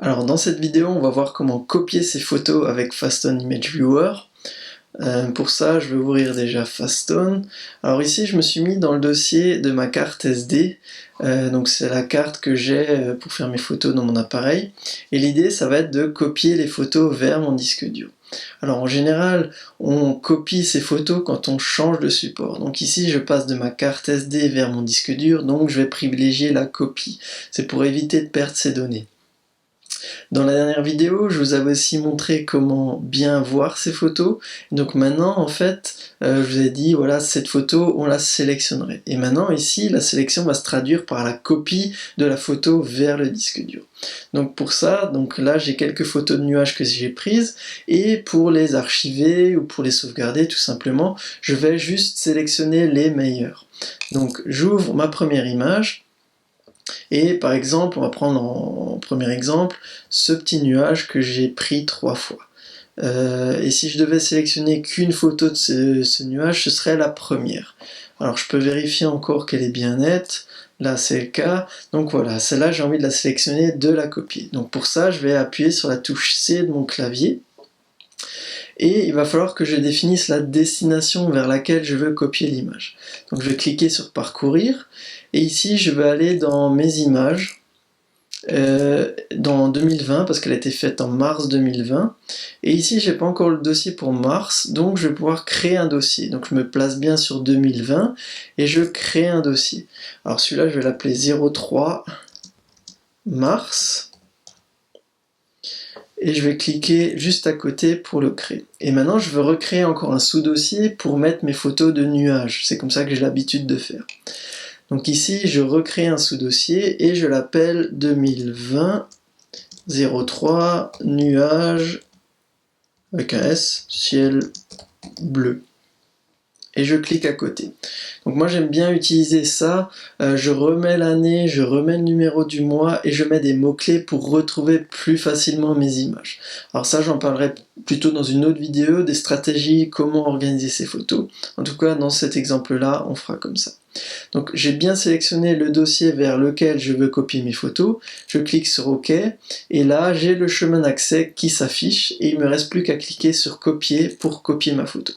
Alors dans cette vidéo, on va voir comment copier ces photos avec Fastone Image Viewer. Pour ça, je vais ouvrir déjà Fastone. Alors ici, je me suis mis dans le dossier de ma carte SD. Donc c'est la carte que j'ai pour faire mes photos dans mon appareil. Et l'idée, ça va être de copier les photos vers mon disque dur. Alors en général, on copie ces photos quand on change de support. Donc ici, je passe de ma carte SD vers mon disque dur, donc je vais privilégier la copie. C'est pour éviter de perdre ces données. Dans la dernière vidéo, je vous avais aussi montré comment bien voir ces photos. Donc maintenant, en fait, je vous ai dit, voilà, cette photo, on la sélectionnerait. Et maintenant, ici, la sélection va se traduire par la copie de la photo vers le disque dur. Donc pour ça, donc là, j'ai quelques photos de nuages que j'ai prises, et pour les archiver ou pour les sauvegarder, tout simplement, je vais juste sélectionner les meilleures. Donc j'ouvre ma première image, et par exemple, on va prendre en premier exemple ce petit nuage que j'ai pris 3 fois. Et si je devais sélectionner qu'une photo de ce nuage, ce serait la première. Alors je peux vérifier encore qu'elle est bien nette. Là c'est le cas. Donc voilà, celle-là j'ai envie de la sélectionner, de la copier. Donc pour ça, je vais appuyer sur la touche C de mon clavier. Et il va falloir que je définisse la destination vers laquelle je veux copier l'image. Donc je vais cliquer sur parcourir, et ici je vais aller dans mes images, dans 2020, parce qu'elle a été faite en mars 2020, et ici j'ai pas encore le dossier pour mars, donc je vais pouvoir créer un dossier. Donc je me place bien sur 2020, et je crée un dossier. Alors celui-là je vais l'appeler 03 mars, et je vais cliquer juste à côté pour le créer. Et maintenant je veux recréer encore un sous-dossier pour mettre mes photos de nuages, c'est comme ça que j'ai l'habitude de faire. Donc ici je recrée un sous-dossier et je l'appelle 2020 03 nuages avec un S, ciel bleu. Et je clique à côté. Donc moi j'aime bien utiliser ça, je remets l'année, je remets le numéro du mois et je mets des mots-clés pour retrouver plus facilement mes images. Alors ça j'en parlerai plutôt dans une autre vidéo, des stratégies, comment organiser ces photos. En tout cas dans cet exemple-là, on fera comme ça. Donc j'ai bien sélectionné le dossier vers lequel je veux copier mes photos, je clique sur OK, et là j'ai le chemin d'accès qui s'affiche et il ne me reste plus qu'à cliquer sur copier pour copier ma photo.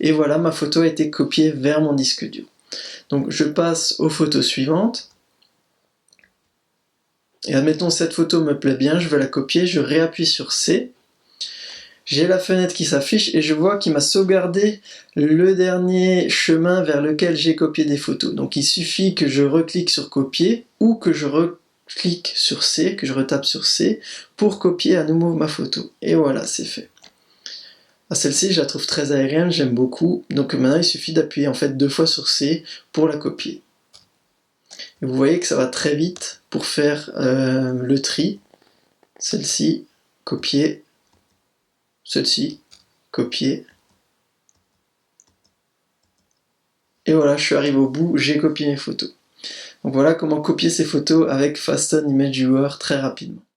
Et voilà, ma photo a été copiée vers mon disque dur. Donc je passe aux photos suivantes. Et admettons cette photo me plaît bien, je veux la copier, je réappuie sur C. J'ai la fenêtre qui s'affiche et je vois qu'il m'a sauvegardé le dernier chemin vers lequel j'ai copié des photos. Donc il suffit que je reclique sur copier ou que je reclique sur C, que je retape sur C pour copier à nouveau ma photo. Et voilà, c'est fait. Celle-ci, je la trouve très aérienne, j'aime beaucoup. Donc maintenant, il suffit d'appuyer en fait 2 fois sur C pour la copier. Et vous voyez que ça va très vite pour faire le tri. Celle-ci, copier. Celle-ci, copier. Et voilà, je suis arrivé au bout, j'ai copié mes photos. Donc voilà comment copier ces photos avec Fastone Image Viewer très rapidement.